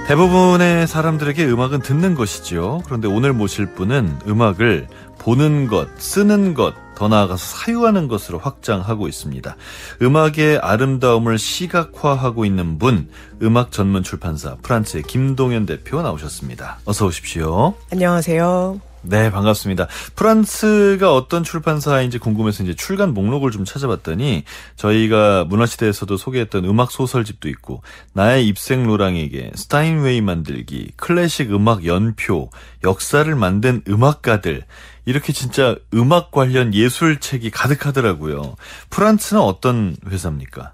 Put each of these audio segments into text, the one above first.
대부분의 사람들에게 음악은 듣는 것이죠. 그런데 오늘 모실 분은 음악을 보는 것, 쓰는 것, 더 나아가서 사유하는 것으로 확장하고 있습니다. 음악의 아름다움을 시각화하고 있는 분, 음악 전문 출판사 프란츠의 김동현 대표 나오셨습니다. 어서 오십시오. 안녕하세요. 네, 반갑습니다. 프란츠가 어떤 출판사인지 궁금해서 이제 출간 목록을 좀 찾아봤더니 저희가 문화시대에서도 소개했던 음악 소설집도 있고 나의 입생로랑에게 스타인웨이 만들기, 클래식 음악 연표, 역사를 만든 음악가들 이렇게 진짜 음악 관련 예술책이 가득하더라고요. 프란츠는 어떤 회사입니까?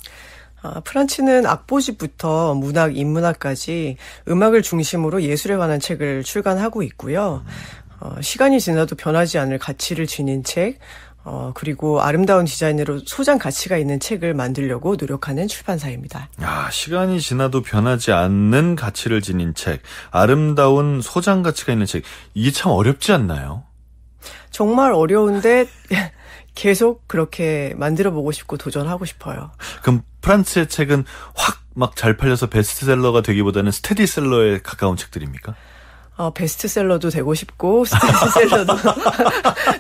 프란츠는 악보집부터 문학, 인문학까지 음악을 중심으로 예술에 관한 책을 출간하고 있고요. 시간이 지나도 변하지 않을 가치를 지닌 책, 그리고 아름다운 디자인으로 소장 가치가 있는 책을 만들려고 노력하는 출판사입니다. 시간이 지나도 변하지 않는 가치를 지닌 책, 아름다운 소장 가치가 있는 책, 이게 참 어렵지 않나요? 정말 어려운데 계속 그렇게 만들어보고 싶고 도전하고 싶어요. 그럼 프란츠의 책은 확 막 잘 팔려서 베스트셀러가 되기보다는 스테디셀러에 가까운 책들입니까? 베스트셀러도 되고 싶고 스테디셀러도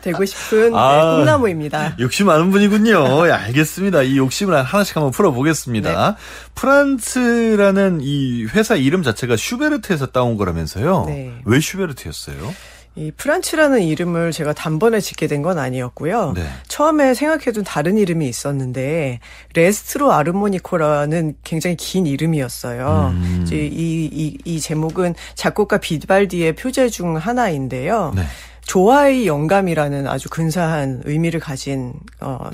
되고 싶은 꿈나무입니다. 욕심 많은 분이군요. 예, 알겠습니다. 이 욕심을 하나씩 한번 풀어보겠습니다. 네. 프란츠라는 이 회사 이름 자체가 슈베르트에서 따온 거라면서요? 네. 왜 슈베르트였어요? 이 프란츠라는 이름을 제가 단번에 짓게 된 건 아니었고요. 네. 처음에 생각해둔 다른 이름이 있었는데 레스트로 아르모니코라는 굉장히 긴 이름이었어요. 이제 이 제목은 작곡가 비발디의 표제 중 하나인데요. 네. 조화의 영감이라는 아주 근사한 의미를 가진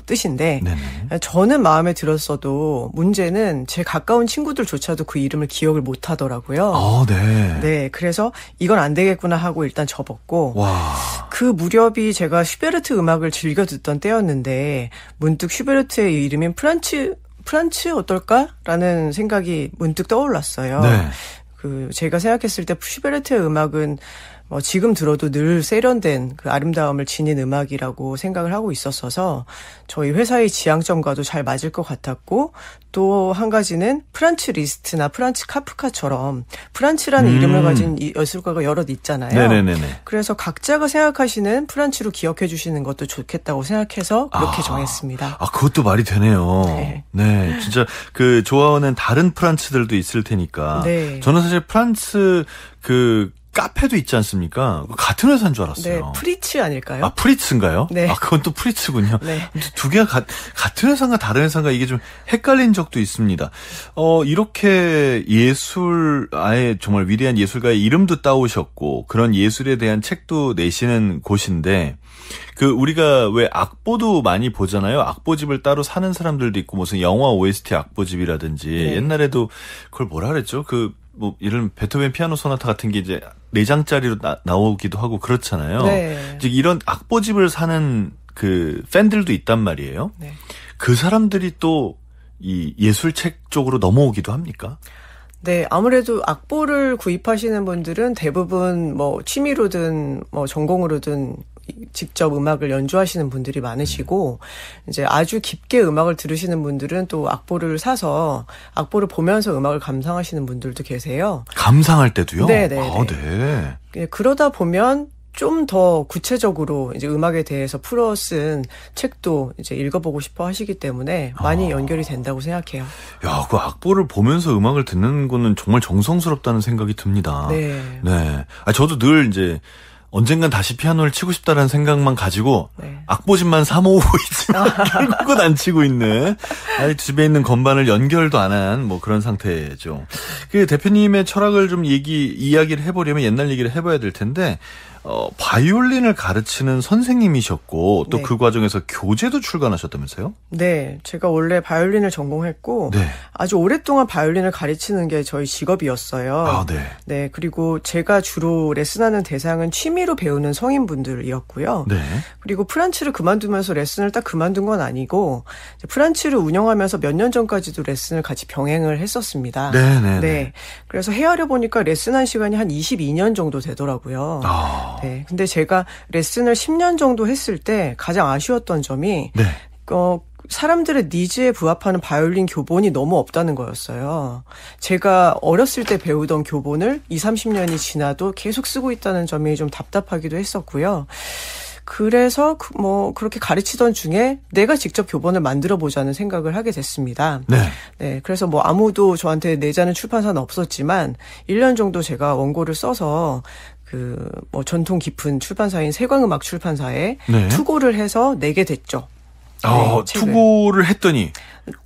뜻인데 네네. 저는 마음에 들었어도 문제는 제 가까운 친구들조차도 그 이름을 기억을 못 하더라고요. 네. 네, 그래서 이건 안 되겠구나 하고 일단 접었고 와. 그 무렵이 제가 슈베르트 음악을 즐겨 듣던 때였는데 문득 슈베르트의 이름인 프란츠 어떨까라는 생각이 문득 떠올랐어요. 네. 제가 생각했을 때 슈베르트의 음악은 지금 들어도 늘 세련된 그 아름다움을 지닌 음악이라고 생각을 하고 있었어서 저희 회사의 지향점과도 잘 맞을 것 같았고 또 한 가지는 프란츠 리스트나 프란츠 카프카처럼 프란츠라는 이름을 가진 예술가가 여럿 있잖아요. 네네네네. 그래서 각자가 생각하시는 프란츠로 기억해 주시는 것도 좋겠다고 생각해서 그렇게 정했습니다. 그것도 말이 되네요. 네. 네, 진짜 그 좋아하는 다른 프란츠들도 있을 테니까. 네. 저는 사실 프란츠 카페도 있지 않습니까? 같은 회사인 줄 알았어요. 네, 프리츠 아닐까요? 프리츠인가요? 네. 그건 또 프리츠군요. 네. 두 개가 같은 회사인가 다른 회사인가 이게 좀 헷갈린 적도 있습니다. 이렇게 아예 정말 위대한 예술가의 이름도 따오셨고, 그런 예술에 대한 책도 내시는 곳인데, 우리가 왜 악보도 많이 보잖아요. 악보집을 따로 사는 사람들도 있고, 무슨 영화 OST 악보집이라든지, 네. 옛날에도 그걸 뭐라 그랬죠? 이런 베토벤 피아노 소나타 같은 게 이제 4장짜리로 나오기도 하고 그렇잖아요. 네. 즉 이런 악보집을 사는 팬들도 있단 말이에요. 네. 그 사람들이 또 이 예술책 쪽으로 넘어오기도 합니까? 네, 아무래도 악보를 구입하시는 분들은 대부분 취미로든 전공으로든 직접 음악을 연주하시는 분들이 많으시고 이제 아주 깊게 음악을 들으시는 분들은 또 악보를 사서 악보를 보면서 음악을 감상하시는 분들도 계세요. 감상할 때도요? 네네. 네. 그러다 보면 좀 더 구체적으로 이제 음악에 대해서 풀어 쓴 책도 이제 읽어보고 싶어 하시기 때문에 많이 연결이 된다고 생각해요. 야, 그 악보를 보면서 음악을 듣는 거는 정말 정성스럽다는 생각이 듭니다. 네. 네. 저도 늘 이제 언젠간 다시 피아노를 치고 싶다라는 생각만 가지고 네. 악보집만 사 모으고 있지만 결국은 안 치고 있는 아직 집에 있는 건반을 연결도 안 한 그런 상태죠. 대표님의 철학을 좀 이야기를 해보려면 옛날 얘기를 해봐야 될 텐데 바이올린을 가르치는 선생님이셨고 또 네. 그 과정에서 교재도 출간하셨다면서요? 네, 제가 원래 바이올린을 전공했고 네. 아주 오랫동안 바이올린을 가르치는 게 저희 직업이었어요. 아, 네. 네, 그리고 제가 주로 레슨하는 대상은 취미로 배우는 성인분들이었고요. 네. 그리고 프란츠를 그만두면서 레슨을 딱 그만둔 건 아니고 프란츠를 운영하면서 몇 년 전까지도 레슨을 같이 병행을 했었습니다. 네네. 네, 그래서 헤아려 보니까 레슨한 시간이 한 22년 정도 되더라고요. 아. 네, 근데 제가 레슨을 10년 정도 했을 때 가장 아쉬웠던 점이 네. 사람들의 니즈에 부합하는 바이올린 교본이 너무 없다는 거였어요. 제가 어렸을 때 배우던 교본을 20-30년이 지나도 계속 쓰고 있다는 점이 좀 답답하기도 했었고요. 그래서 그렇게 가르치던 중에 내가 직접 교본을 만들어 보자는 생각을 하게 됐습니다. 네. 네, 그래서 아무도 저한테 내자는 출판사는 없었지만 1년 정도 제가 원고를 써서 전통 깊은 출판사인 세광음악 출판사에 네. 투고를 해서 내게 됐죠. 투고를 했더니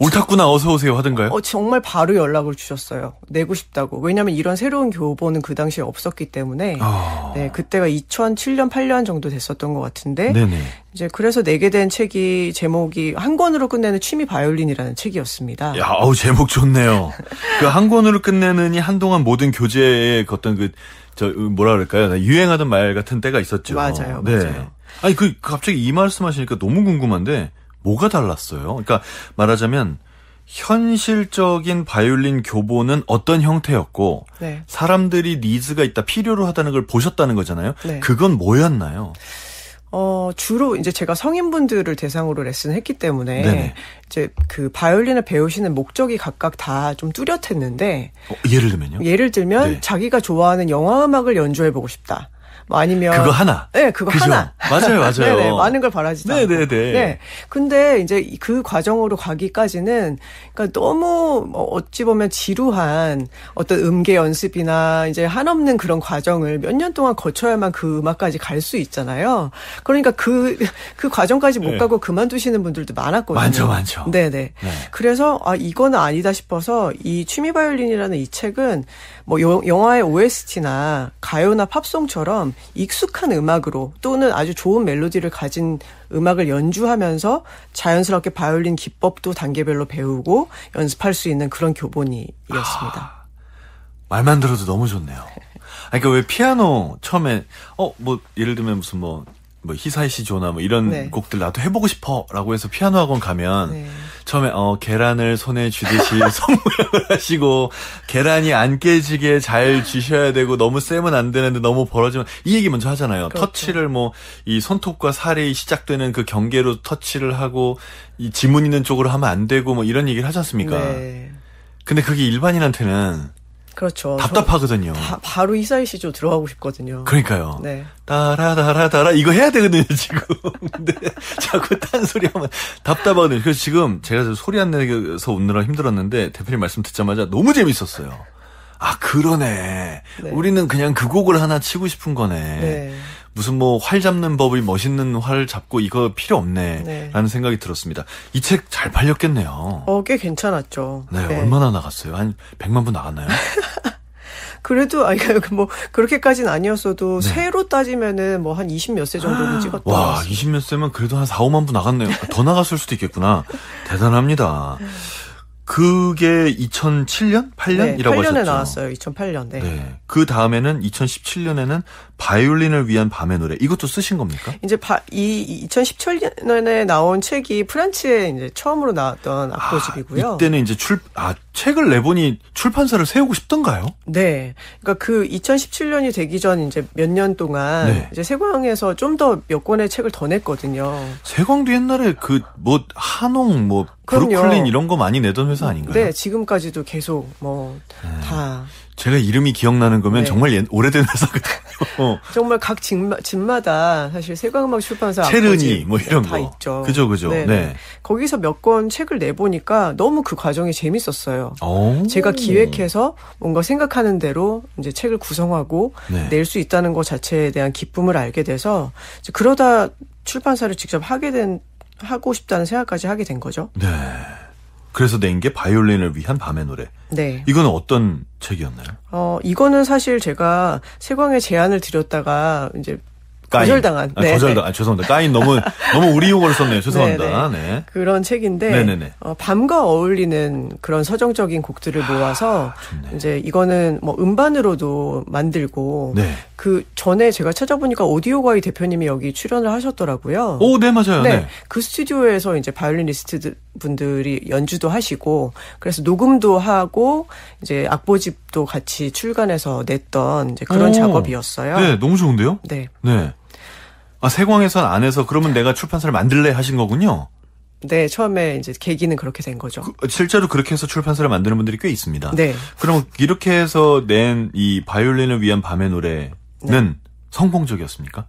옳았구나 어서 오세요 하던가요? 정말 바로 연락을 주셨어요. 내고 싶다고. 왜냐하면 이런 새로운 교본은 그 당시에 없었기 때문에 네, 그때가 2007년 8년 정도 됐었던 것 같은데 네네. 이제 그래서 내게 된 책이 제목이 한 권으로 끝내는 취미 바이올린이라는 책이었습니다. 야, 제목 좋네요. 그 한 권으로 끝내는이 한동안 모든 교재의 어떤 뭐라 그럴까요? 유행하던 말 같은 때가 있었죠. 맞아요. 네. 맞아요. 아니 갑자기 이 말씀하시니까 너무 궁금한데 뭐가 달랐어요? 그러니까 말하자면 현실적인 바이올린 교본은 어떤 형태였고 네. 사람들이 니즈가 있다, 필요로 하다는 걸 보셨다는 거잖아요. 네. 그건 뭐였나요? 주로 이제 제가 성인분들을 대상으로 레슨했기 때문에 네네. 이제 그 바이올린을 배우시는 목적이 각각 다 좀 뚜렷했는데 예를 들면요? 예를 들면 네. 자기가 좋아하는 영화 음악을 연주해 보고 싶다. 아니면 그거 하나. 네, 그거 그죠? 하나. 맞아요. 네네, 많은 걸 바라지도 않고. 네네네. 네. 근데 이제 그 과정으로 가기까지는 그러니까 너무 어찌 보면 지루한 어떤 음계 연습이나 이제 한없는 그런 과정을 몇 년 동안 거쳐야만 그 음악까지 갈 수 있잖아요. 그러니까 그 과정까지 못 네. 가고 그만두시는 분들도 많았거든요. 많죠. 네네. 네. 그래서 이거는 아니다 싶어서 이 취미 바이올린이라는 이 책은 영화의 OST나 가요나 팝송처럼 익숙한 음악으로 또는 아주 좋은 멜로디를 가진 음악을 연주하면서 자연스럽게 바이올린 기법도 단계별로 배우고 연습할 수 있는 그런 교본이었습니다. 말만 들어도 너무 좋네요. 그러니까 왜 피아노 처음에 예를 들면 무슨 히사이시 조나 이런 네. 곡들 나도 해보고 싶어라고 해서 피아노 학원 가면 네. 처음에 계란을 손에 쥐듯이 손모양을 하시고 계란이 안 깨지게 잘 쥐셔야 되고 너무 세면 안 되는데 너무 벌어지면 이 얘기 먼저 하잖아요. 그렇죠. 터치를 이 손톱과 살이 시작되는 그 경계로 터치를 하고 이 지문 있는 쪽으로 하면 안 되고 이런 얘기를 하지 않습니까? 네. 근데 그게 일반인한테는 그렇죠. 답답하거든요. 바로 히사이시조 들어가고 싶거든요. 그러니까요. 네. 따라따라따라 이거 해야 되거든요, 지금. 근데 자꾸 딴 소리 하면 답답하거든요. 그래서 지금 제가 소리 안 내서 웃느라 힘들었는데 대표님 말씀 듣자마자 너무 재밌었어요. 그러네. 네. 우리는 그냥 그 곡을 하나 치고 싶은 거네. 네. 무슨 활 잡는 법이 멋있는 활 잡고 이거 필요 없네. 네. 라는 생각이 들었습니다. 이 책 잘 팔렸겠네요. 꽤 괜찮았죠. 네, 얼마나 나갔어요? 한 100만 부 나갔나요? 그래도 그렇게까지는 아니었어도 새로 따지면은 한 20몇 세 정도는 찍었던 것 와, 같습니다. 20몇 세면 그래도 한 4, 5만 부 나갔네요. 더 나갔을 수도 있겠구나. 대단합니다. 그게 2007년? 8년이라고 8년에 하셨죠? 나왔어요. 2008년. 네. 네. 그 다음에는 2017년에는 바이올린을 위한 밤의 노래. 이것도 쓰신 겁니까? 이제 이 2017년에 나온 책이 프란츠에 이제 처음으로 나왔던 악보집이고요. 이때는 이제 책을 내보니 출판사를 세우고 싶던가요? 네. 그러니까 그 2017년이 되기 전 이제 몇 년 동안 네. 이제 세광에서 좀 더 몇 권의 책을 더 냈거든요. 세광도 옛날에 한옥 브루클린 그럼요. 이런 거 많이 내던 회사 아닌가요? 네, 지금까지도 계속 다 제가 이름이 기억나는 거면 네. 정말 오래된 회사거든요. 정말 각 집마다 사실 세광음악 출판사 체르니 이런 다 거 있죠. 그죠. 네. 네. 거기서 몇 권 책을 내보니까 너무 그 과정이 재밌었어요. 제가 기획해서 뭔가 생각하는 대로 이제 책을 구성하고 네. 낼 수 있다는 것 자체에 대한 기쁨을 알게 돼서 이제 그러다 출판사를 직접 하고 싶다는 생각까지 하게 된 거죠. 네. 그래서 낸 게 바이올린을 위한 밤의 노래. 네. 이거는 어떤 책이었나요? 이거는 사실 제가 세광에 제안을 드렸다가 이제 거절당한. 네. 거절당. 죄송합니다. 까인 너무 우리 용어를 썼네요. 죄송합니다. 네. 그런 책인데 네네네. 밤과 어울리는 그런 서정적인 곡들을 모아서 이제 이거는 뭐 음반으로도 만들고 네. 그 전에 제가 찾아보니까 오디오가이 대표님이 여기 출연을 하셨더라고요. 오, 네, 맞아요. 네. 그 스튜디오에서 이제 바이올리니스트 분들이 연주도 하시고 그래서 녹음도 하고 이제 악보집도 같이 출간해서 냈던 이제 그런 작업이었어요. 네, 너무 좋은데요? 네. 네. 세광에선 안 해서 그러면 내가 출판사를 만들래 하신 거군요. 네, 처음에 이제 계기는 그렇게 된 거죠. 실제로 그렇게 해서 출판사를 만드는 분들이 꽤 있습니다. 네. 그럼 이렇게 해서 낸 이 바이올린을 위한 밤의 노래는 네. 성공적이었습니까?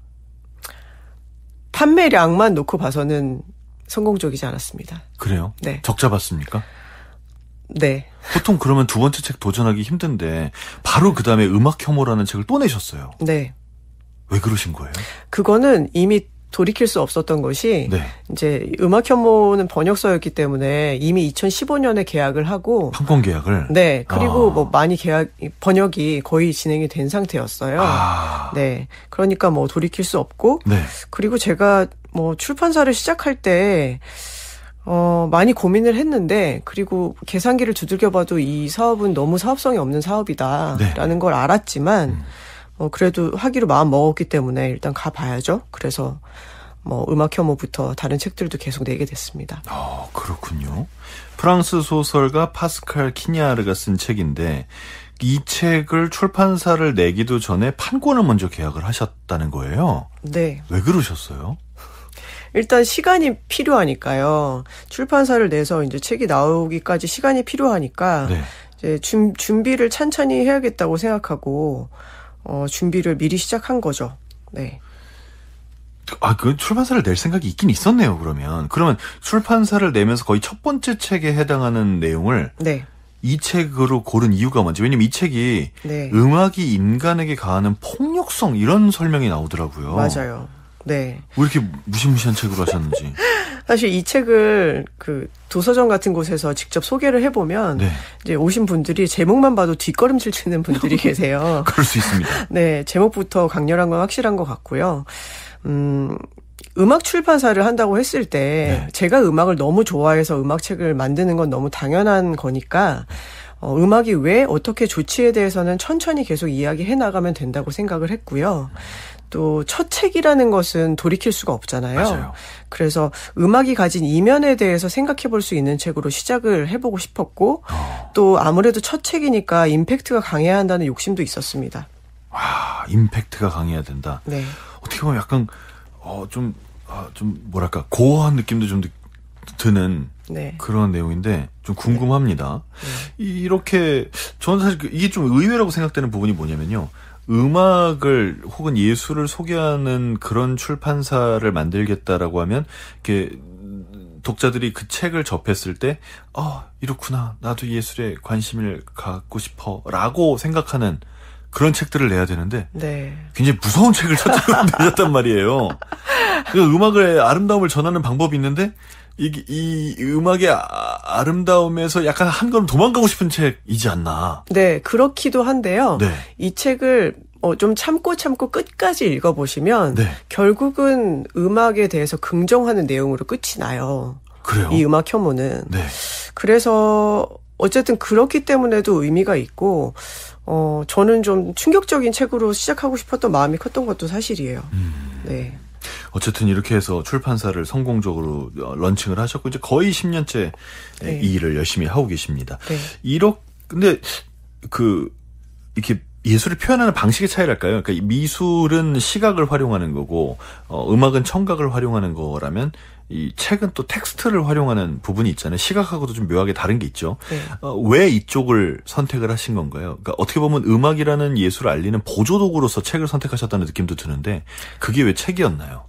판매량만 놓고 봐서는 성공적이지 않았습니다. 그래요? 네. 적자봤습니까? 네. 보통 그러면 두 번째 책 도전하기 힘든데 바로 그 다음에 음악 혐오라는 책을 또 내셨어요. 네. 왜 그러신 거예요? 그거는 이미 돌이킬 수 없었던 것이 네. 이제 음악 혐오는 번역서였기 때문에 이미 2015년에 계약을 하고 판권 계약을 네. 그리고 뭐 많이 번역이 거의 진행이 된 상태였어요. 네. 그러니까 뭐 돌이킬 수 없고 네. 그리고 제가 뭐 출판사를 시작할 때 많이 고민을 했는데 그리고 계산기를 두들겨봐도 이 사업은 너무 사업성이 없는 사업이다라는 걸 알았지만 그래도 하기로 마음 먹었기 때문에 일단 가봐야죠. 그래서 뭐 음악 혐오부터 다른 책들도 계속 내게 됐습니다. 그렇군요. 프랑스 소설가 파스칼 키냐르가 쓴 책인데 이 책을 출판사를 내기도 전에 판권을 먼저 계약을 하셨다는 거예요. 네. 왜 그러셨어요? 일단 시간이 필요하니까요. 출판사를 내서 이제 책이 나오기까지 시간이 필요하니까 네. 이제 준비를 찬찬히 해야겠다고 생각하고 준비를 미리 시작한 거죠. 네. 그 출판사를 낼 생각이 있긴 있었네요, 그러면. 그러면 출판사를 내면서 거의 첫 번째 책에 해당하는 내용을 네. 이 책으로 고른 이유가 뭔지. 왜냐면 이 책이 네. 음악이 인간에게 가하는 폭력성 이런 설명이 나오더라고요. 맞아요. 네. 왜 이렇게 무시무시한 책으로 하셨는지. 사실 이 책을 그 도서점 같은 곳에서 직접 소개를 해보면 네. 이제 오신 분들이 제목만 봐도 뒷걸음질 치는 분들이 계세요. 그럴 수 있습니다. 네, 제목부터 강렬한 건 확실한 것 같고요. 음악 출판사를 한다고 했을 때 네. 제가 음악을 너무 좋아해서 음악책을 만드는 건 너무 당연한 거니까 음악이 왜 어떻게 좋지에 대해서는 천천히 계속 이야기해 나가면 된다고 생각을 했고요. 또 첫 책이라는 것은 돌이킬 수가 없잖아요. 맞아요. 그래서 음악이 가진 이면에 대해서 생각해 볼 수 있는 책으로 시작을 해보고 싶었고 또 아무래도 첫 책이니까 임팩트가 강해야 한다는 욕심도 있었습니다. 임팩트가 강해야 된다. 네. 어떻게 보면 약간 좀 뭐랄까 고어한 느낌도 좀 드는 네. 그런 내용인데 좀 궁금합니다. 네. 이렇게 저는 사실 이게 좀 의외라고 생각되는 부분이 뭐냐면요. 음악을 혹은 예술을 소개하는 그런 출판사를 만들겠다라고 하면 이렇게 독자들이 그 책을 접했을 때 이렇구나. 나도 예술에 관심을 갖고 싶어라고 생각하는 그런 책들을 내야 되는데 네. 굉장히 무서운 책을 내셨단 말이에요. 음악의 아름다움을 전하는 방법이 있는데 이 음악의 아름다움에서 약간 한 걸음 도망가고 싶은 책이지 않나. 네, 그렇기도 한데요. 네. 이 책을 좀 참고 끝까지 읽어보시면 네. 결국은 음악에 대해서 긍정하는 내용으로 끝이 나요. 그래요? 이 음악 혐오는. 네. 그래서 어쨌든 그렇기 때문에도 의미가 있고 저는 좀 충격적인 책으로 시작하고 싶었던 마음이 컸던 것도 사실이에요. 네. 어쨌든 이렇게 해서 출판사를 성공적으로 런칭을 하셨고 이제 거의 10년째 네. 이 일을 열심히 하고 계십니다. 네. 근데 이렇게 예술을 표현하는 방식의 차이랄까요? 그러니까 미술은 시각을 활용하는 거고 음악은 청각을 활용하는 거라면 이 책은 또 텍스트를 활용하는 부분이 있잖아요. 시각하고도 좀 묘하게 다른 게 있죠. 네. 왜 이쪽을 선택을 하신 건가요? 그러니까 어떻게 보면 음악이라는 예술을 알리는 보조도구로서 책을 선택하셨다는 느낌도 드는데 그게 왜 책이었나요?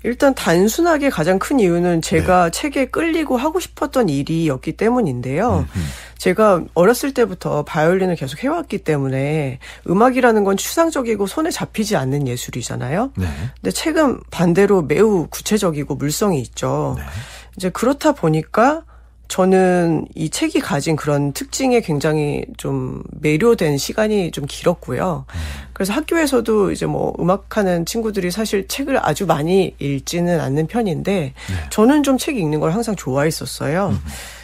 일단 단순하게 가장 큰 이유는 제가 책에 끌리고 하고 싶었던 일이었기 때문인데요. 제가 어렸을 때부터 바이올린을 계속 해왔기 때문에 음악이라는 건 추상적이고 손에 잡히지 않는 예술이잖아요. 네. 근데 책은 반대로 매우 구체적이고 물성이 있죠. 네. 이제 그렇다 보니까 저는 이 책이 가진 그런 특징에 굉장히 좀 매료된 시간이 좀 길었고요. 그래서 학교에서도 이제 뭐 음악하는 친구들이 사실 책을 아주 많이 읽지는 않는 편인데 네. 저는 좀 책 읽는 걸 항상 좋아했었어요.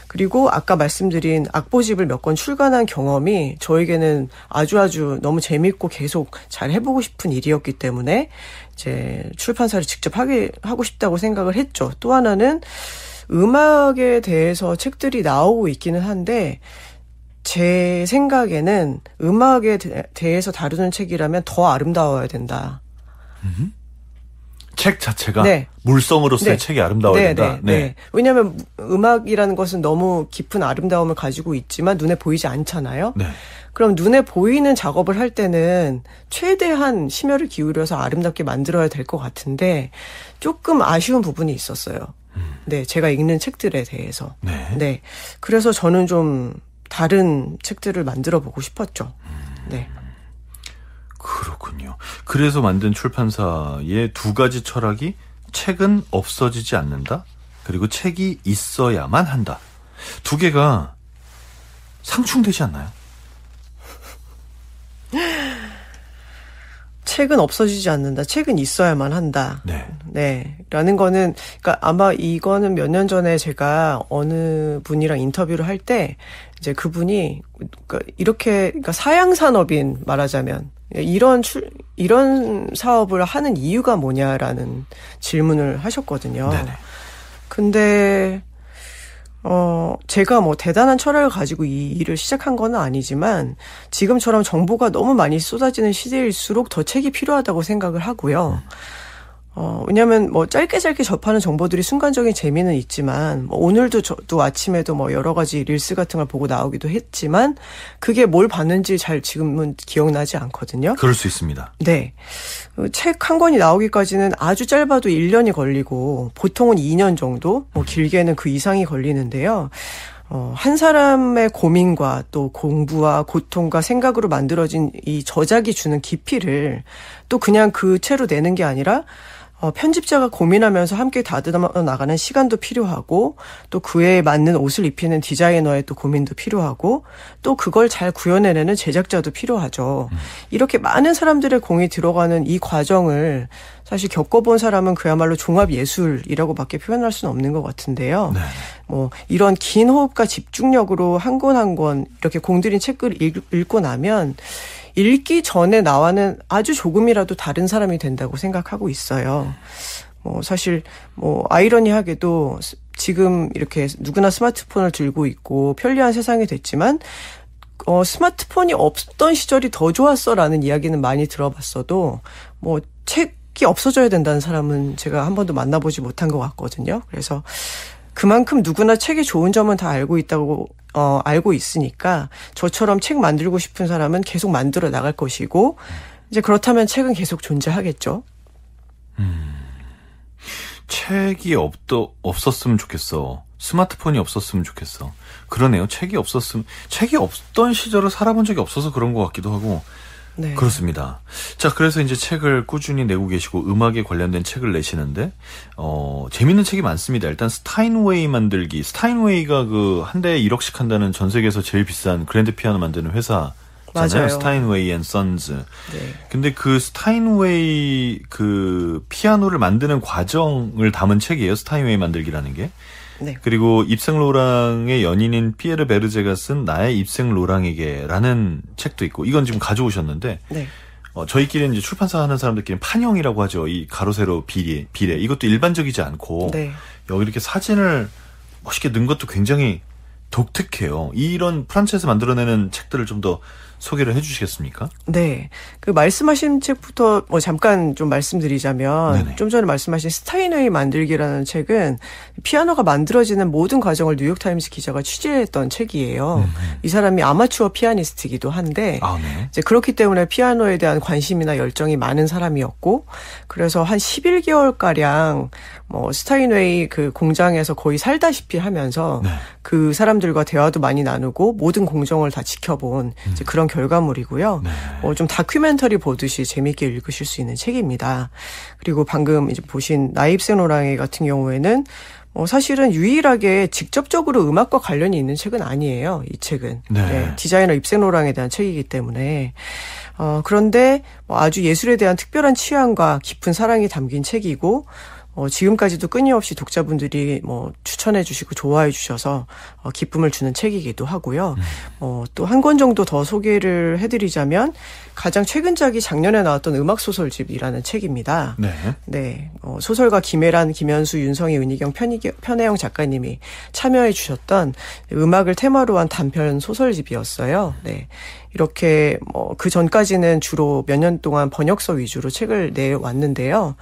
그리고 아까 말씀드린 악보집을 몇 권 출간한 경험이 저에게는 아주 너무 재밌고 계속 잘 해보고 싶은 일이었기 때문에 이제 출판사를 직접 하고 싶다고 생각을 했죠. 또 하나는 음악에 대해서 책들이 나오고 있기는 한데 제 생각에는 음악에 대해서 다루는 책이라면 더 아름다워야 된다. 책 자체가 네. 물성으로서의 네. 책이 아름다워야 된다. 네. 왜냐하면 음악이라는 것은 너무 깊은 아름다움을 가지고 있지만 눈에 보이지 않잖아요. 네. 그럼 눈에 보이는 작업을 할 때는 최대한 심혈을 기울여서 아름답게 만들어야 될 것 같은데 조금 아쉬운 부분이 있었어요. 네, 제가 읽는 책들에 대해서. 네. 그래서 저는 좀 다른 책들을 만들어 보고 싶었죠. 네. 그렇군요. 그래서 만든 출판사의 두 가지 철학이 책은 없어지지 않는다. 그리고 책이 있어야만 한다. 두 개가 상충되지 않나요? 책은 없어지지 않는다. 책은 있어야만 한다. 네. 라는 거는, 그러니까 아마 이거는 몇 년 전에 제가 어느 분이랑 인터뷰를 할 때, 이제 그분이, 그러니까 사양산업인 말하자면, 이런 사업을 하는 이유가 뭐냐라는 질문을 하셨거든요. 네네. 근데, 제가 뭐 대단한 철학을 가지고 이 일을 시작한 건 아니지만 지금처럼 정보가 너무 많이 쏟아지는 시대일수록 더 책이 필요하다고 생각을 하고요. 왜냐면 뭐 짧게 접하는 정보들이 순간적인 재미는 있지만 뭐 오늘도 저도 아침에도 뭐 여러 가지 릴스 같은 걸 보고 나오기도 했지만 그게 뭘 봤는지 잘 지금은 기억나지 않거든요. 그럴 수 있습니다. 네. 책 한 권이 나오기까지는 아주 짧아도 1년이 걸리고 보통은 2년 정도, 뭐 길게는 그 이상이 걸리는데요. 한 사람의 고민과 또 공부와 고통과 생각으로 만들어진 이 저작이 주는 깊이를 또 그냥 그 채로 내는 게 아니라 편집자가 고민하면서 함께 다듬어 나가는 시간도 필요하고 또 그에 맞는 옷을 입히는 디자이너의 또 고민도 필요하고 또 그걸 잘 구현해내는 제작자도 필요하죠. 이렇게 많은 사람들의 공이 들어가는 이 과정을 사실 겪어본 사람은 그야말로 종합예술이라고밖에 표현할 수는 없는 것 같은데요. 네. 뭐 이런 긴 호흡과 집중력으로 한 권 한 권 이렇게 공들인 책을 읽고 나면 읽기 전에 나와는 아주 조금이라도 다른 사람이 된다고 생각하고 있어요. 뭐 사실 뭐 아이러니하게도 지금 이렇게 누구나 스마트폰을 들고 있고 편리한 세상이 됐지만 스마트폰이 없던 시절이 더 좋았어라는 이야기는 많이 들어봤어도 뭐 책이 없어져야 된다는 사람은 제가 한 번도 만나보지 못한 것 같거든요. 그래서 그만큼 누구나 책의 좋은 점은 다 알고 있으니까 저처럼 책 만들고 싶은 사람은 계속 만들어 나갈 것이고 이제 그렇다면 책은 계속 존재하겠죠. 책이 없었으면 좋겠어. 스마트폰이 없었으면 좋겠어. 그러네요. 책이 없던 시절을 살아본 적이 없어서 그런 것 같기도 하고. 네. 그렇습니다. 자, 그래서 이제 책을 꾸준히 내고 계시고 음악에 관련된 책을 내시는데 재밌는 책이 많습니다. 일단 스타인웨이 만들기. 스타인웨이가 그 한 대에 1억씩 한다는 전 세계에서 제일 비싼 그랜드 피아노 만드는 회사잖아요. 맞아요. 스타인웨이 앤 선즈. 네. 근데 그 스타인웨이 그 피아노를 만드는 과정을 담은 책이에요. 스타인웨이 만들기라는 게. 네. 그리고 입생 로랑의 연인인 피에르 베르제가 쓴 나의 입생 로랑에게라는 책도 있고 이건 지금 가져오셨는데 네. 저희끼리는 이제 출판사 하는 사람들끼리는 판형이라고 하죠. 이 가로 세로 비례 이것도 일반적이지 않고 네. 여기 이렇게 사진을 멋있게 넣은 것도 굉장히 독특해요. 이런 프란체에서 만들어내는 책들을 좀 더 소개를 해주시겠습니까? 네. 그 말씀하신 책부터 뭐 잠깐 좀 말씀드리자면 네네. 좀 전에 말씀하신 스타인웨이 만들기라는 책은 피아노가 만들어지는 모든 과정을 뉴욕타임스 기자가 취재했던 책이에요. 이 사람이 아마추어 피아니스트이기도 한데 네. 이제 그렇기 때문에 피아노에 대한 관심이나 열정이 많은 사람이었고 그래서 한 11개월가량 뭐 스타인웨이 그 공장에서 거의 살다시피 하면서 네. 그 사람들과 대화도 많이 나누고 모든 공정을 다 지켜본 이제 그런 결과물이고요. 네. 좀 다큐멘터리 보듯이 재미있게 읽으실 수 있는 책입니다. 그리고 방금 이제 보신 나의 입생 로랑에 같은 경우에는 사실은 유일하게 직접적으로 음악과 관련이 있는 책은 아니에요. 이 책은. 네. 네, 디자이너 입생로랑에 대한 책이기 때문에. 그런데 아주 예술에 대한 특별한 취향과 깊은 사랑이 담긴 책이고, 지금까지도 끊임없이 독자분들이 추천해 주시고 좋아해 주셔서 기쁨을 주는 책이기도 하고요. 또 한 권 정도 더 소개를 해드리자면 가장 최근작이 작년에 나왔던 음악소설집이라는 책입니다. 네. 네. 소설가 김혜란, 김현수, 윤성희, 은희경, 편혜영 작가님이 참여해 주셨던 음악을 테마로 한 단편 소설집이었어요. 네. 이렇게 그 전까지는 주로 몇 년 동안 번역서 위주로 책을 내왔는데요.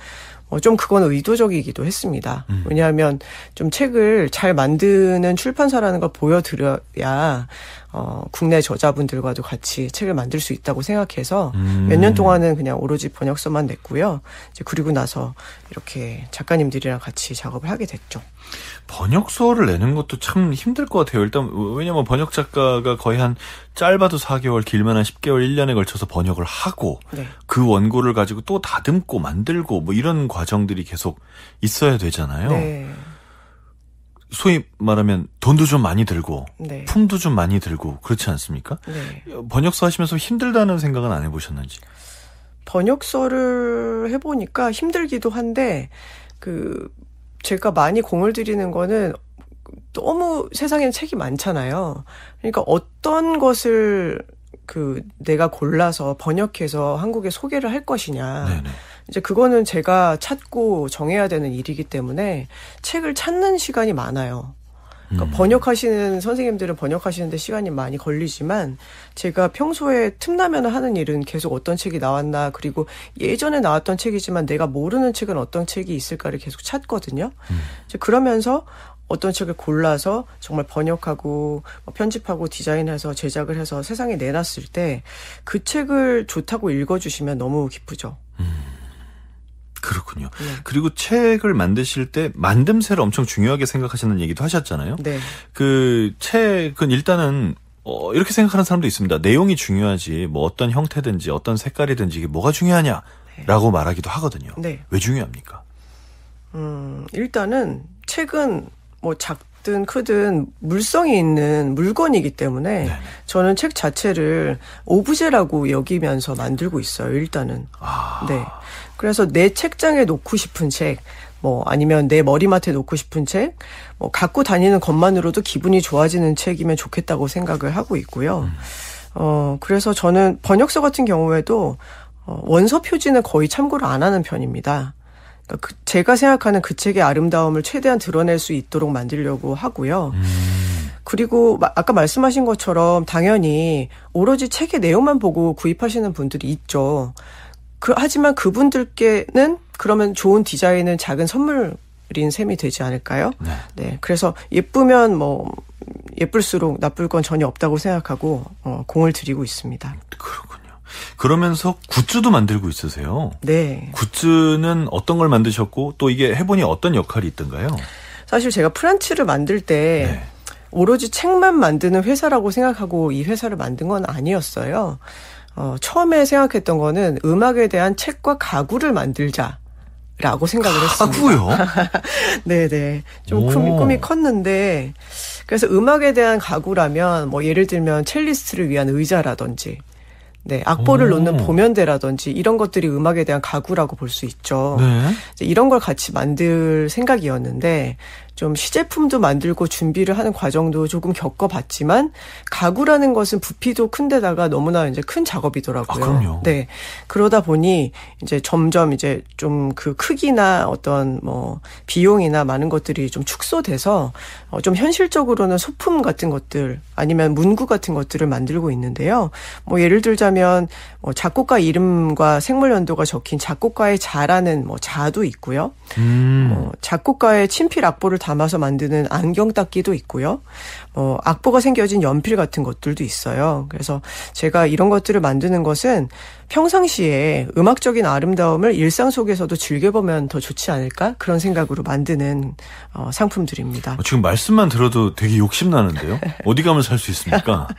좀 그건 의도적이기도 했습니다. 왜냐하면 좀 책을 잘 만드는 출판사라는 걸 보여드려야 국내 저자분들과도 같이 책을 만들 수 있다고 생각해서 몇 년 동안은 그냥 오로지 번역서만 냈고요. 이제 그리고 나서 이렇게 작가님들이랑 같이 작업을 하게 됐죠. 번역서를 내는 것도 참 힘들 것 같아요. 일단 왜냐면 번역 작가가 거의 한 짧아도 4개월, 길면 한 10개월, 1년에 걸쳐서 번역을 하고 네. 그 원고를 가지고 또 다듬고 만들고 이런 과정들이 계속 있어야 되잖아요. 네. 소위 말하면 돈도 좀 많이 들고 네. 품도 좀 많이 들고 그렇지 않습니까? 네. 번역서 하시면서 힘들다는 생각은 안 해보셨는지? 번역서를 해보니까 힘들기도 한데 제가 많이 공을 들이는 거는 너무 세상에는 책이 많잖아요. 그러니까 어떤 것을 내가 골라서 번역해서 한국에 소개를 할 것이냐. 네네. 이제 그거는 제가 찾고 정해야 되는 일이기 때문에 책을 찾는 시간이 많아요. 그러니까 번역하시는 선생님들은 번역하시는데 시간이 많이 걸리지만 제가 평소에 틈나면 하는 일은 계속 어떤 책이 나왔나, 그리고 예전에 나왔던 책이지만 내가 모르는 책은 어떤 책이 있을까를 계속 찾거든요. 이제 그러면서 어떤 책을 골라서 정말 번역하고 편집하고 디자인해서 제작을 해서 세상에 내놨을 때 그 책을 좋다고 읽어주시면 너무 기쁘죠. 그렇군요. 네. 그리고 책을 만드실 때 만듦새를 엄청 중요하게 생각하시는 얘기도 하셨잖아요. 네. 그 책은 일단은 이렇게 생각하는 사람도 있습니다. 내용이 중요하지 어떤 형태든지 어떤 색깔이든지 이게 뭐가 중요하냐라고 네. 말하기도 하거든요. 네. 왜 중요합니까? 일단은 책은 작든 크든 물성이 있는 물건이기 때문에 네. 저는 책 자체를 오브제라고 여기면서 만들고 있어요. 일단은. 네. 그래서 내 책장에 놓고 싶은 책, 아니면 내 머리맡에 놓고 싶은 책, 갖고 다니는 것만으로도 기분이 좋아지는 책이면 좋겠다고 생각을 하고 있고요. 그래서 저는 번역서 같은 경우에도 원서 표지는 거의 참고를 안 하는 편입니다. 그러니까 제가 생각하는 그 책의 아름다움을 최대한 드러낼 수 있도록 만들려고 하고요. 그리고 아까 말씀하신 것처럼 당연히 오로지 책의 내용만 보고 구입하시는 분들이 있죠. 하지만 그분들께는 그러면 좋은 디자인은 작은 선물인 셈이 되지 않을까요? 네. 네. 그래서 예쁘면 예쁠수록 나쁠 건 전혀 없다고 생각하고 공을 들이고 있습니다. 그렇군요. 그러면서 굿즈도 만들고 있으세요? 네. 굿즈는 어떤 걸 만드셨고 또 이게 해보니 어떤 역할이 있던가요? 사실 제가 프란츠를 만들 때 네. 오로지 책만 만드는 회사라고 생각하고 이 회사를 만든 건 아니었어요. 처음에 생각했던 거는 음악에 대한 책과 가구를 만들자라고 생각을 했습니다. 가구요? 네네. 좀 꿈이 컸는데, 그래서 음악에 대한 가구라면, 예를 들면 첼리스트를 위한 의자라든지, 네, 악보를 놓는 보면대라든지 이런 것들이 음악에 대한 가구라고 볼 수 있죠. 네. 이런 걸 같이 만들 생각이었는데 좀 시제품도 만들고 준비를 하는 과정도 조금 겪어봤지만 가구라는 것은 부피도 큰데다가 너무나 이제 큰 작업이더라고요. 그럼요. 네. 그러다 보니 이제 점점 이제 좀 그 크기나 어떤 비용이나 많은 것들이 좀 축소돼서 좀 현실적으로는 소품 같은 것들 아니면 문구 같은 것들을 만들고 있는데요. 예를 들자면 작곡가 이름과 생물 연도가 적힌 작곡가의 자라는 자도 있고요. 작곡가의 친필 악보를 담아서 만드는 안경 닦기도 있고요. 악보가 생겨진 연필 같은 것들도 있어요. 그래서 제가 이런 것들을 만드는 것은 평상시에 음악적인 아름다움을 일상 속에서도 즐겨보면 더 좋지 않을까? 그런 생각으로 만드는 상품들입니다. 지금 말씀만 들어도 되게 욕심나는데요. 어디 가면 살 수 있습니까?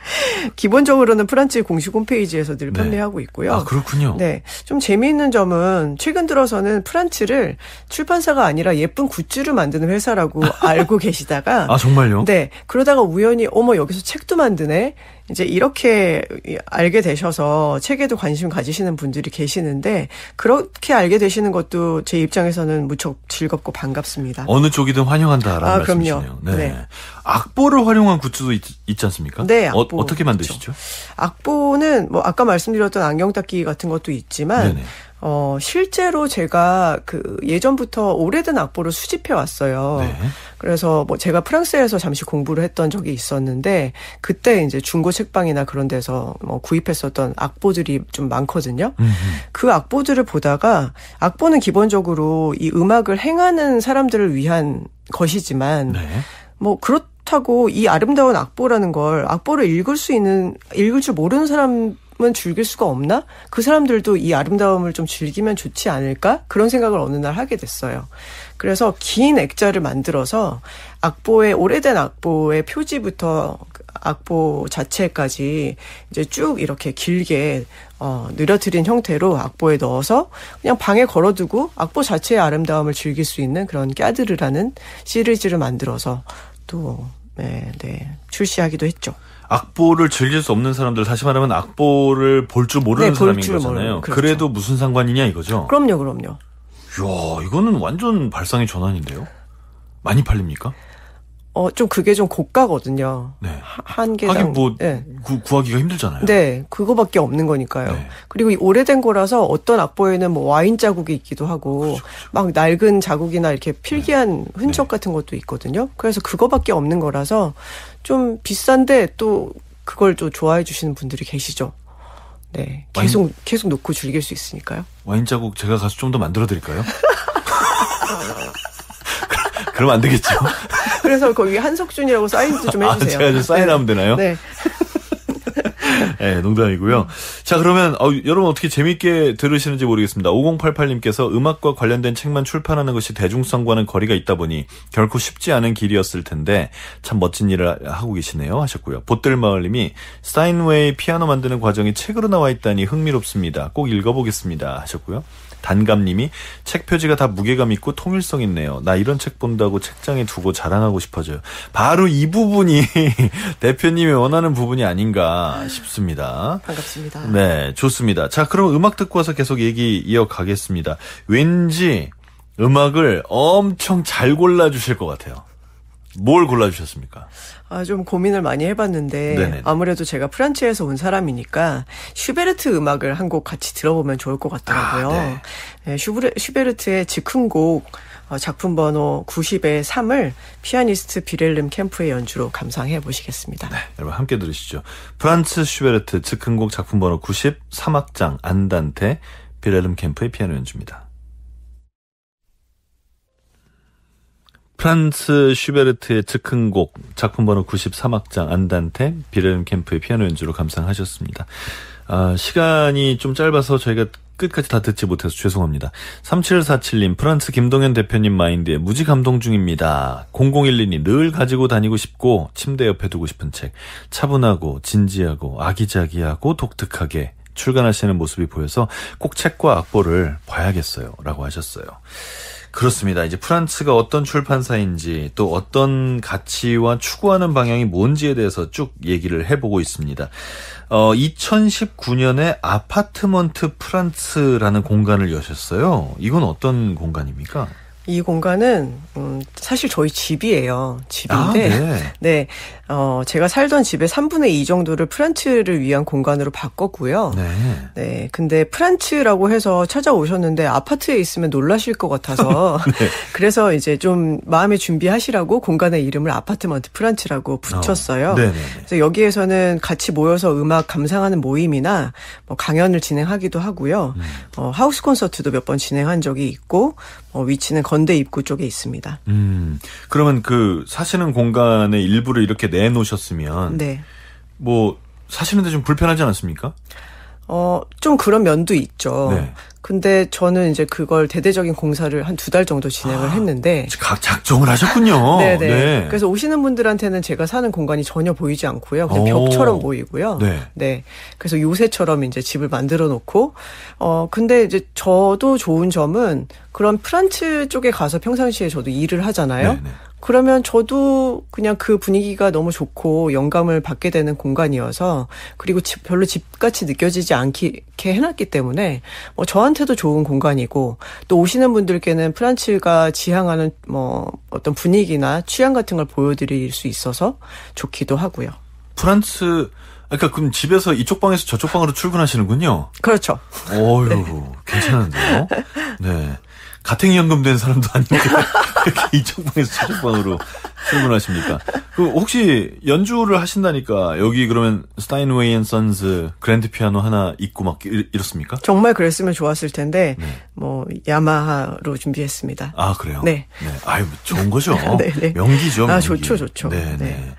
기본적으로는 프란츠 공식 홈페이지에서 늘 판매하고 있고요. 아, 그렇군요. 네. 좀 재미있는 점은 최근 들어서는 프란츠를 출판사가 아니라 예쁜 굿즈를 만드는 회사라고 알고 계시다가 아, 정말요? 네. 그러다가 우연히 어머 여기서 책도 만드네. 이제 이렇게 알게 되셔서 책에도 관심 가지시는 분들이 계시는데 그렇게 알게 되시는 것도 제 입장에서는 무척 즐겁고 반갑습니다. 어느 쪽이든 환영한다라는 말씀이시네요. 그럼요. 네. 악보를 활용한 굿즈도 있지 않습니까? 네. 악보. 어떻게 만드시죠? 그렇죠. 악보는 뭐 아까 말씀드렸던 안경 닦기 같은 것도 있지만 네네. 실제로 제가 예전부터 오래된 악보를 수집해 왔어요. 네. 그래서 뭐 제가 프랑스에서 잠시 공부를 했던 적이 있었는데 그때 이제 중고 책방이나 그런 데서 뭐 구입했었던 악보들이 좀 많거든요. 그 악보들을 보다가 악보는 기본적으로 이 음악을 행하는 사람들을 위한 것이지만 네. 뭐 그렇다고 이 아름다운 악보라는 걸 악보를 읽을 줄 모르는 사람은 즐길 수가 없나? 그 사람들도 이 아름다움을 좀 즐기면 좋지 않을까? 그런 생각을 어느 날 하게 됐어요. 그래서 긴 액자를 만들어서 오래된 악보의 표지부터 악보 자체까지 이제 쭉 이렇게 길게 늘어뜨린 형태로 악보에 넣어서 그냥 방에 걸어두고 악보 자체의 아름다움을 즐길 수 있는 그런 까드르라는 시리즈를 만들어서 또 출시하기도 했죠. 악보를 즐길 수 없는 사람들, 다시 말하면 악보를 볼 줄 모르는 사람인 거잖아요. 그렇죠. 그래도 무슨 상관이냐 이거죠? 그럼요. 이야, 이거는 완전 발상의 전환인데요. 많이 팔립니까? 좀 그게 좀 고가거든요. 네. 한 개당. 하긴 뭐 네. 구하기가 힘들잖아요. 네, 그거밖에 없는 거니까요. 네. 그리고 이 오래된 거라서 어떤 악보에는 뭐 와인 자국이 있기도 하고, 그렇죠. 막 낡은 자국이나 이렇게 필기한 흔적 같은 것도 있거든요. 그래서 그거밖에 없는 거라서 좀 비싼데 또 그걸 또 좋아해 주시는 분들이 계시죠. 네, 계속 놓고 즐길 수 있으니까요. 와인 자국 제가 가서 좀 더 만들어 드릴까요? 그럼 안 되겠죠. 그래서 거기 한석준이라고 사인도 좀 해주세요. 제가 좀 사인하면 되나요? 네. 네, 농담이고요. 자, 그러면 여러분 어떻게 재밌게 들으시는지 모르겠습니다. 5088님께서 음악과 관련된 책만 출판하는 것이 대중성과는 거리가 있다 보니 결코 쉽지 않은 길이었을 텐데 참 멋진 일을 하고 계시네요 하셨고요. 보뜰마을님이 스타인웨이 피아노 만드는 과정이 책으로 나와 있다니 흥미롭습니다. 꼭 읽어보겠습니다 하셨고요. 단감님이 책 표지가 다 무게감 있고 통일성 있네요. 나 이런 책 본다고 책장에 두고 자랑하고 싶어져요. 바로 이 부분이 대표님이 원하는 부분이 아닌가 싶습니다. 반갑습니다. 네, 좋습니다. 자, 그럼 음악 듣고 와서 계속 얘기 이어가겠습니다. 왠지 음악을 엄청 잘 골라주실 것 같아요. 뭘 골라주셨습니까? 좀 고민을 많이 해봤는데 네네. 아무래도 제가 프란츠에서 온 사람이니까 슈베르트 음악을 한 곡 같이 들어보면 좋을 것 같더라고요. 네. 네, 슈베르트의 즉흥곡 작품 번호 90의 3을 피아니스트 비렐름 캠프의 연주로 감상해 보시겠습니다. 네, 여러분 함께 들으시죠. 프란츠 슈베르트 즉흥곡 작품 번호 90 3악장 안단테 비렐름 캠프의 피아노 연주입니다. 프란츠 슈베르트의 즉흥곡 작품 번호 93악장 안단테 비렐름 캠프의 피아노 연주로 감상하셨습니다. 시간이 좀 짧아서 저희가 끝까지 다 듣지 못해서 죄송합니다. 3747님 프란츠 김동현 대표님 마인드에 무지 감동 중입니다. 0012님 늘 가지고 다니고 싶고 침대 옆에 두고 싶은 책. 차분하고 진지하고 아기자기하고 독특하게 출간하시는 모습이 보여서 꼭 책과 악보를 봐야겠어요 라고 하셨어요. 그렇습니다. 이제 프란츠가 어떤 출판사인지 또 어떤 가치와 추구하는 방향이 뭔지에 대해서 쭉 얘기를 해보고 있습니다. 2019년에 아파트먼트 프란츠라는 공간을 여셨어요. 이건 어떤 공간입니까? 이 공간은 사실 저희 집이에요. 집인데 네. 제가 살던 집의 3분의 2 정도를 프란츠를 위한 공간으로 바꿨고요. 네. 근데 프란츠라고 해서 찾아오셨는데 아파트에 있으면 놀라실 것 같아서 네. 그래서 이제 좀 마음의 준비하시라고 공간의 이름을 아파트먼트 프란츠라고 붙였어요. 그래서 여기에서는 같이 모여서 음악 감상하는 모임이나 뭐 강연을 진행하기도 하고요. 하우스 콘서트도 몇 번 진행한 적이 있고 위치는 건대 입구 쪽에 있습니다. 그러면 그 사시는 공간의 일부를 이렇게 내놓으셨으면 네. 뭐 사시는데 좀 불편하지 않습니까? 좀 그런 면도 있죠. 네. 근데 저는 이제 그걸 대대적인 공사를 한 2달 정도 진행을 했는데. 작정을 하셨군요. 네네. 네. 그래서 오시는 분들한테는 제가 사는 공간이 전혀 보이지 않고요. 그냥 벽처럼 보이고요. 네. 네. 그래서 요새처럼 이제 집을 만들어 놓고, 근데 이제 저도 좋은 점은 그런 프란츠 쪽에 가서 평상시에 저도 일을 하잖아요. 네네. 그러면 저도 그냥 그 분위기가 너무 좋고 영감을 받게 되는 공간이어서, 그리고 별로 집같이 느껴지지 않게 해놨기 때문에 저한테도 좋은 공간이고, 또 오시는 분들께는 프란츠가 지향하는 어떤 분위기나 취향 같은 걸 보여드릴 수 있어서 좋기도 하고요. 프란츠, 그러니까 그럼 집에서 이쪽 방에서 저쪽 방으로 출근하시는군요. 그렇죠. 어휴, 네. 괜찮은데요? 네. 가택연금 된 사람도 아닌데 이렇게 이쪽 방에서 저쪽 방으로 출근하십니까? 그 혹시 연주를 하신다니까 여기 그러면 스타인웨이 앤 선즈 그랜드 피아노 하나 있고 막 이렇습니까? 정말 그랬으면 좋았을 텐데 야마하로 준비했습니다. 아 그래요? 네. 네. 아유 좋은 거죠. 네. 명기죠. 명기. 좋죠. 네.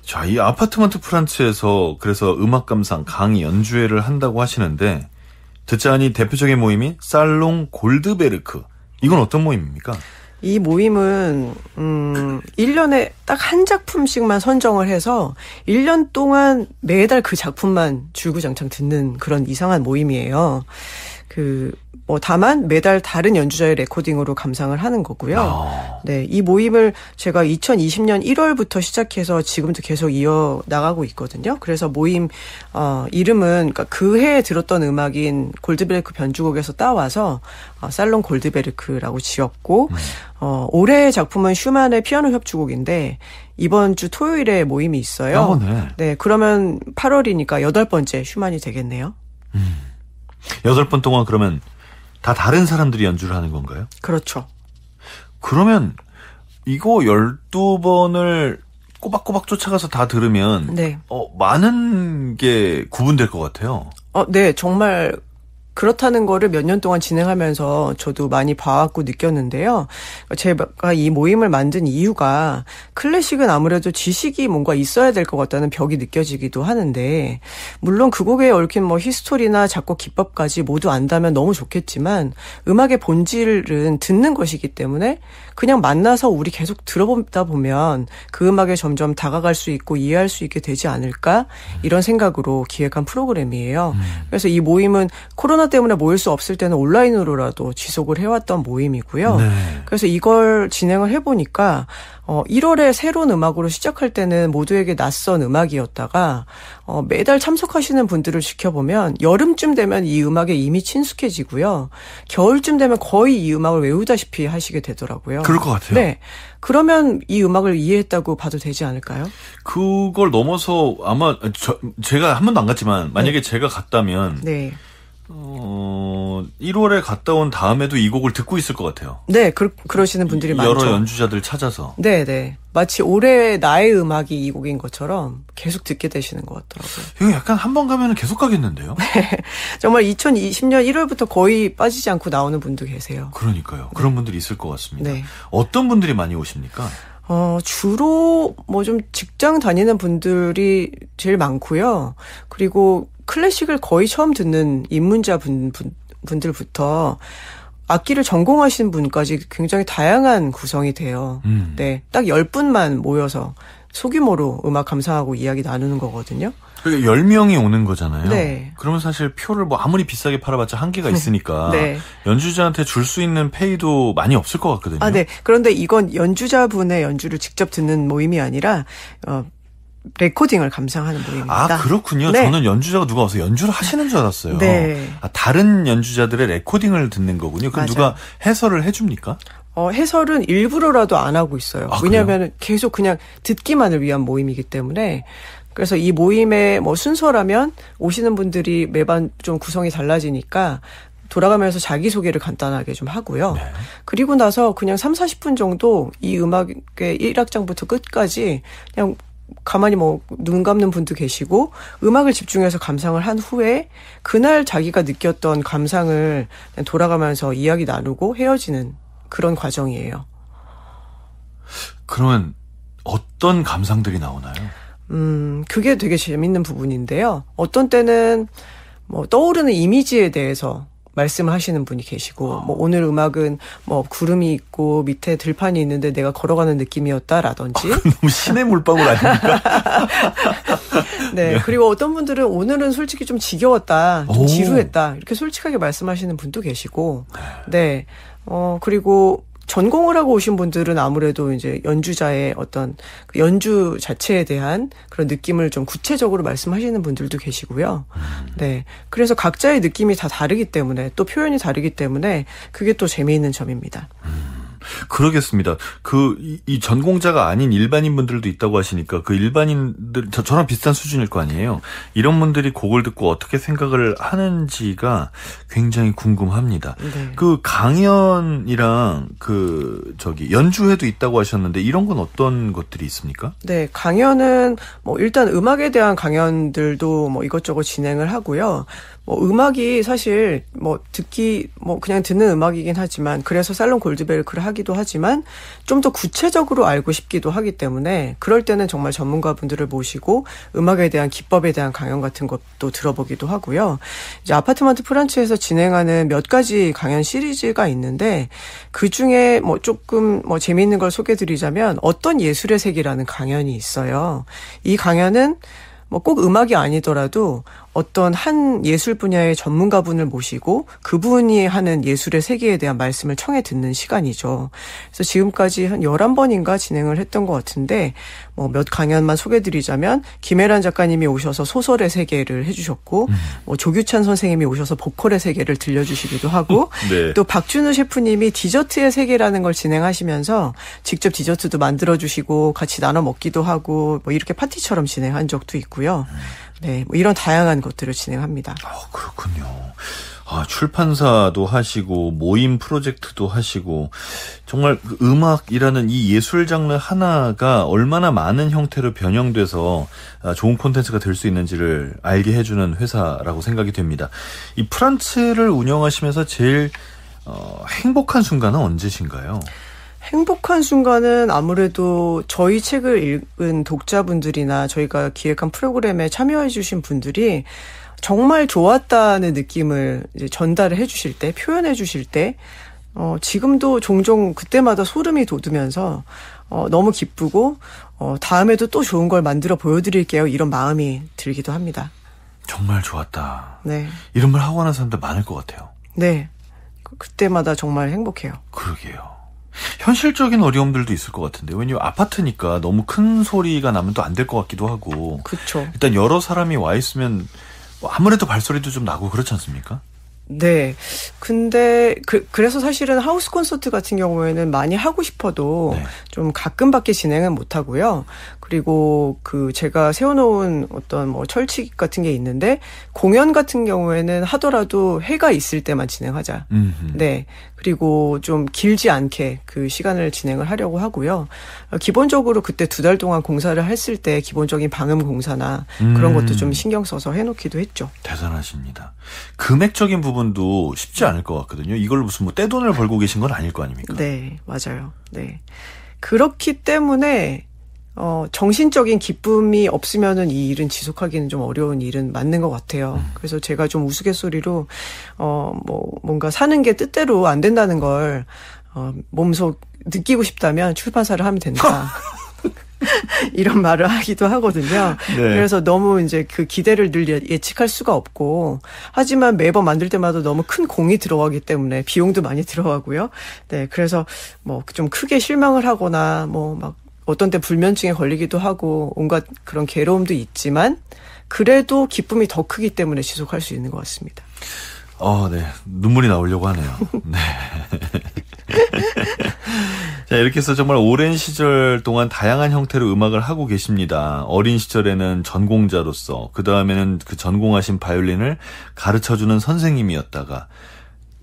자, 이 아파트먼트 프란츠에서 그래서 음악 감상 강의 연주회를 한다고 하시는데. 듣자하니 대표적인 모임이 살롱 골드베르크. 이건 어떤 모임입니까? 이 모임은 1년에 딱 한 작품씩만 선정을 해서 1년 동안 매달 그 작품만 줄구장창 듣는 그런 이상한 모임이에요. 다만 매달 다른 연주자의 레코딩으로 감상을 하는 거고요. 네, 이 모임을 제가 2020년 1월부터 시작해서 지금도 계속 이어 나가고 있거든요. 그래서 모임 이름은 그러니까 그 해에 들었던 음악인 골드베르크 변주곡에서 따와서 살롱 골드베르크라고 지었고 올해의 작품은 슈만의 피아노 협주곡인데 이번 주 토요일에 모임이 있어요. 네, 그러면 8월이니까 8번째 슈만이 되겠네요. 8번 동안 그러면 다 다른 사람들이 연주를 하는 건가요? 그렇죠. 그러면 이거 12번을 꼬박꼬박 쫓아가서 다 들으면 네. 많은 게 구분될 것 같아요. 네, 정말 그렇다는 거를 몇 년 동안 진행하면서 저도 많이 봐왔고 느꼈는데요. 제가 이 모임을 만든 이유가 클래식은 아무래도 지식이 뭔가 있어야 될 것 같다는 벽이 느껴지기도 하는데, 물론 그 곡에 얽힌 히스토리나 작곡 기법까지 모두 안다면 너무 좋겠지만 음악의 본질은 듣는 것이기 때문에 그냥 만나서 우리 계속 들어보다 보면 그 음악에 점점 다가갈 수 있고 이해할 수 있게 되지 않을까, 이런 생각으로 기획한 프로그램이에요. 그래서 이 모임은 코로나 때문에 모일 수 없을 때는 온라인으로라도 지속을 해왔던 모임이고요. 네. 그래서 이걸 진행을 해보니까 1월에 새로운 음악으로 시작할 때는 모두에게 낯선 음악이었다가 매달 참석하시는 분들을 지켜보면 여름쯤 되면 이 음악에 이미 친숙해지고요. 겨울쯤 되면 거의 이 음악을 외우다시피 하시게 되더라고요. 그럴 것 같아요. 네. 그러면 이 음악을 이해했다고 봐도 되지 않을까요? 그걸 넘어서 아마 제가 한 번도 안 갔지만 만약에 제가 갔다면 네. 1월에 갔다 온 다음에도 이 곡을 듣고 있을 것 같아요. 네, 그러시는 분들이 많죠. 여러 연주자들 찾아서. 네. 마치 올해 나의 음악이 이 곡인 것처럼 계속 듣게 되시는 것 같더라고요. 이거 약간 한 번 가면 계속 가겠는데요? 네. 정말 2020년 1월부터 거의 빠지지 않고 나오는 분도 계세요. 그러니까요. 그런 분들이 있을 것 같습니다. 네. 어떤 분들이 많이 오십니까? 주로 좀 직장 다니는 분들이 제일 많고요. 그리고 클래식을 거의 처음 듣는 입문자 분들부터 악기를 전공하신 분까지 굉장히 다양한 구성이 돼요. 네, 딱 10분만 모여서 소규모로 음악 감상하고 이야기 나누는 거거든요. 그러니까 10명이 오는 거잖아요. 네. 그러면 사실 표를 아무리 비싸게 팔아봤자 한계가 있으니까 네. 연주자한테 줄 수 있는 페이도 많이 없을 것 같거든요. 네. 그런데 이건 연주자분의 연주를 직접 듣는 모임이 아니라 레코딩을 감상하는 모임입니다. 아, 그렇군요. 네. 저는 연주자가 누가 와서 연주를 하시는 줄 알았어요. 네. 다른 연주자들의 레코딩을 듣는 거군요. 그럼 맞아요. 누가 해설을 해줍니까? 해설은 일부러라도 안 하고 있어요. 왜냐하면 계속 그냥 듣기만을 위한 모임이기 때문에. 그래서 이 모임의 순서라면 오시는 분들이 매번 좀 구성이 달라지니까 돌아가면서 자기소개를 간단하게 좀 하고요. 네. 그리고 나서 그냥 3, 40분 정도 이 음악의 1악장부터 끝까지 그냥 가만히 눈 감는 분도 계시고 음악을 집중해서 감상을 한 후에 그날 자기가 느꼈던 감상을 돌아가면서 이야기 나누고 헤어지는 그런 과정이에요. 그러면 어떤 감상들이 나오나요? 그게 되게 재밌는 부분인데요. 어떤 때는 뭐 떠오르는 이미지에 대해서 말씀을 하시는 분이 계시고, 뭐 오늘 음악은 뭐 구름이 있고 밑에 들판이 있는데 내가 걸어가는 느낌이었다라든지. 너무 신의 물방울 아닙니까? 네. 그리고 어떤 분들은 오늘은 솔직히 좀 지겨웠다, 좀 지루했다 이렇게 솔직하게 말씀하시는 분도 계시고, 네. 그리고 전공을 하고 오신 분들은 아무래도 이제 연주자의 어떤 그 연주 자체에 대한 그런 느낌을 좀 구체적으로 말씀하시는 분들도 계시고요. 네. 그래서 각자의 느낌이 다 다르기 때문에 또 표현이 다르기 때문에 그게 또 재미있는 점입니다. 그러겠습니다. 이 전공자가 아닌 일반인 분들도 있다고 하시니까 그 일반인들, 저랑 비슷한 수준일 거 아니에요. 이런 분들이 곡을 듣고 어떻게 생각을 하는지가 굉장히 궁금합니다. 네. 그 강연이랑 연주회도 있다고 하셨는데 이런 건 어떤 것들이 있습니까? 네, 강연은 뭐 일단 음악에 대한 강연들도 뭐 이것저것 진행을 하고요. 뭐 음악이 사실 뭐 그냥 듣는 음악이긴 하지만 그래서 살론 골드베르크를 하기도 하지만 좀 더 구체적으로 알고 싶기도 하기 때문에 그럴 때는 정말 전문가분들을 모시고 음악에 대한 기법에 대한 강연 같은 것도 들어보기도 하고요. 이제 아파트먼트 프란츠에서 진행하는 몇 가지 강연 시리즈가 있는데 그 중에 뭐 조금 뭐 재미있는 걸 소개드리자면 어떤 예술의 세계라는 강연이 있어요. 이 강연은 뭐 꼭 음악이 아니더라도 어떤 한 예술 분야의 전문가분을 모시고 그분이 하는 예술의 세계에 대한 말씀을 청해 듣는 시간이죠. 그래서 지금까지 한 11번인가 진행을 했던 것 같은데 뭐 몇 강연만 소개드리자면 김혜란 작가님이 오셔서 소설의 세계를 해주셨고 뭐 조규찬 선생님이 오셔서 보컬의 세계를 들려주시기도 하고 네. 또 박준우 셰프님이 디저트의 세계라는 걸 진행하시면서 직접 디저트도 만들어주시고 같이 나눠 먹기도 하고 뭐 이렇게 파티처럼 진행한 적도 있고요. 네, 뭐 이런 다양한 것들을 진행합니다. 그렇군요. 출판사도 하시고 모임 프로젝트도 하시고 정말 음악이라는 이 예술 장르 하나가 얼마나 많은 형태로 변형돼서 좋은 콘텐츠가 될 수 있는지를 알게 해주는 회사라고 생각이 됩니다. 이 프란츠를 운영하시면서 제일 행복한 순간은 언제신가요? 행복한 순간은 아무래도 저희 책을 읽은 독자분들이나 저희가 기획한 프로그램에 참여해 주신 분들이 정말 좋았다는 느낌을 이제 전달을 해 주실 때, 표현해 주실 때, 지금도 종종 그때마다 소름이 돋으면서, 너무 기쁘고, 다음에도 또 좋은 걸 만들어 보여드릴게요. 이런 마음이 들기도 합니다. 정말 좋았다. 네. 이런 말 하고 하는 사람들 많을 것 같아요. 네. 그때마다 정말 행복해요. 그러게요. 현실적인 어려움들도 있을 것 같은데 왜냐면 아파트니까 너무 큰 소리가 나면 또 안 될 것 같기도 하고 그렇죠. 일단 여러 사람이 와 있으면 뭐 아무래도 발소리도 좀 나고 그렇지 않습니까? 네. 근데 그래서 사실은 하우스 콘서트 같은 경우에는 많이 하고 싶어도 네. 좀 가끔밖에 진행은 못 하고요. 그리고 제가 세워놓은 어떤 뭐 철칙 같은 게 있는데 공연 같은 경우에는 하더라도 해가 있을 때만 진행하자. 네. 그리고 좀 길지 않게 그 시간을 진행을 하려고 하고요. 기본적으로 그때 2달 동안 공사를 했을 때 기본적인 방음 공사나 그런 것도 좀 신경 써서 해놓기도 했죠. 대단하십니다. 금액적인 부분도 쉽지 않을 것 같거든요. 이걸 무슨 뭐 떼돈을 벌고 계신 건 아닐 거 아닙니까? 네, 맞아요. 네. 그렇기 때문에 정신적인 기쁨이 없으면은 이 일은 지속하기는 좀 어려운 일은 맞는 것 같아요. 그래서 제가 좀 우스갯소리로, 뭔가 사는 게 뜻대로 안 된다는 걸, 몸소 느끼고 싶다면 출판사를 하면 된다. 이런 말을 하기도 하거든요. 네. 그래서 너무 이제 그 기대를 늘 예측할 수가 없고, 하지만 매번 만들 때마다 너무 큰 공이 들어가기 때문에 비용도 많이 들어가고요. 네. 그래서 뭐 좀 크게 실망을 하거나 어떤 때 불면증에 걸리기도 하고 온갖 그런 괴로움도 있지만 그래도 기쁨이 더 크기 때문에 지속할 수 있는 것 같습니다. 네. 눈물이 나오려고 하네요. 네. 자, 이렇게 해서 정말 오랜 시절 동안 다양한 형태로 음악을 하고 계십니다. 어린 시절에는 전공자로서, 그 다음에는 그 전공하신 바이올린을 가르쳐주는 선생님이었다가,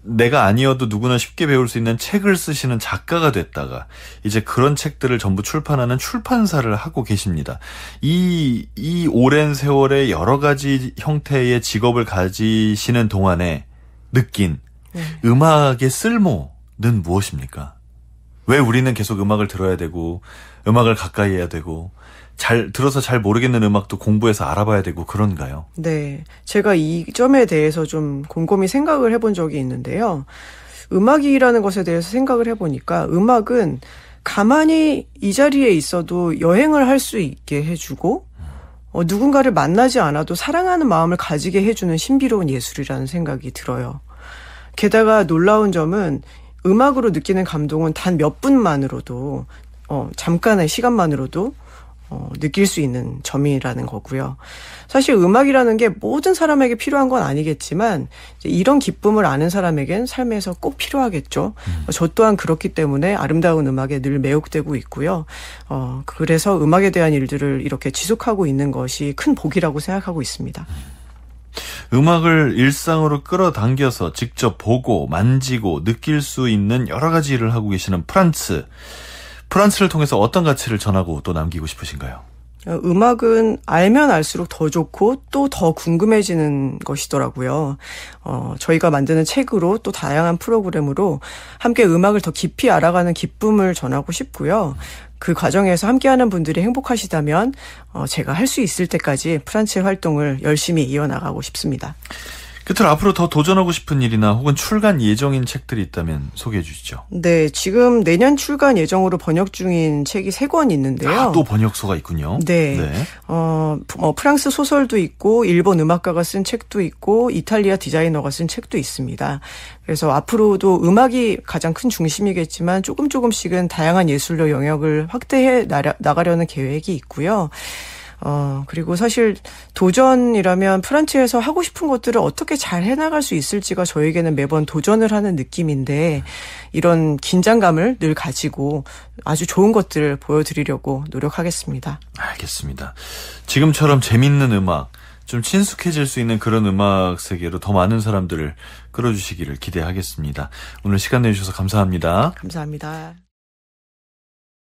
내가 아니어도 누구나 쉽게 배울 수 있는 책을 쓰시는 작가가 됐다가 이제 그런 책들을 전부 출판하는 출판사를 하고 계십니다. 이 오랜 세월에 여러 가지 형태의 직업을 가지시는 동안에 느낀 음악의 쓸모는 무엇입니까? 왜 우리는 계속 음악을 들어야 되고 음악을 가까이 해야 되고 들어서 잘 모르겠는 음악도 공부해서 알아봐야 되고 그런가요? 네. 제가 이 점에 대해서 좀 곰곰이 생각을 해본 적이 있는데요. 음악이라는 것에 대해서 생각을 해보니까 음악은 가만히 이 자리에 있어도 여행을 할 수 있게 해주고 누군가를 만나지 않아도 사랑하는 마음을 가지게 해주는 신비로운 예술이라는 생각이 들어요. 게다가 놀라운 점은 음악으로 느끼는 감동은 단 몇 분만으로도 잠깐의 시간만으로도 느낄 수 있는 점이라는 거고요. 사실 음악이라는 게 모든 사람에게 필요한 건 아니겠지만 이런 기쁨을 아는 사람에겐 삶에서 꼭 필요하겠죠. 저 또한 그렇기 때문에 아름다운 음악에 늘 매혹되고 있고요. 그래서 음악에 대한 일들을 이렇게 지속하고 있는 것이 큰 복이라고 생각하고 있습니다. 음악을 일상으로 끌어당겨서 직접 보고 만지고 느낄 수 있는 여러 가지 일을 하고 계시는 프란츠를 통해서 어떤 가치를 전하고 또 남기고 싶으신가요? 음악은 알면 알수록 더 좋고 또 더 궁금해지는 것이더라고요. 저희가 만드는 책으로 또 다양한 프로그램으로 함께 음악을 더 깊이 알아가는 기쁨을 전하고 싶고요. 그 과정에서 함께하는 분들이 행복하시다면 제가 할 수 있을 때까지 프란츠의 활동을 열심히 이어나가고 싶습니다. 끝으로 앞으로 더 도전하고 싶은 일이나 혹은 출간 예정인 책들이 있다면 소개해 주시죠. 네, 지금 내년 출간 예정으로 번역 중인 책이 3권 있는데요. 또 번역서가 있군요. 네. 프랑스 소설도 있고 일본 음악가가 쓴 책도 있고 이탈리아 디자이너가 쓴 책도 있습니다. 그래서 앞으로도 음악이 가장 큰 중심이겠지만 조금씩은 다양한 예술로 영역을 확대해 나가려는 계획이 있고요. 그리고 사실 도전이라면 프란츠에서 하고 싶은 것들을 어떻게 잘 해나갈 수 있을지가 저에게는 매번 도전을 하는 느낌인데 이런 긴장감을 늘 가지고 아주 좋은 것들을 보여드리려고 노력하겠습니다. 알겠습니다. 지금처럼 재밌는 음악, 좀 친숙해질 수 있는 그런 음악 세계로 더 많은 사람들을 끌어주시기를 기대하겠습니다. 오늘 시간 내주셔서 감사합니다. 감사합니다.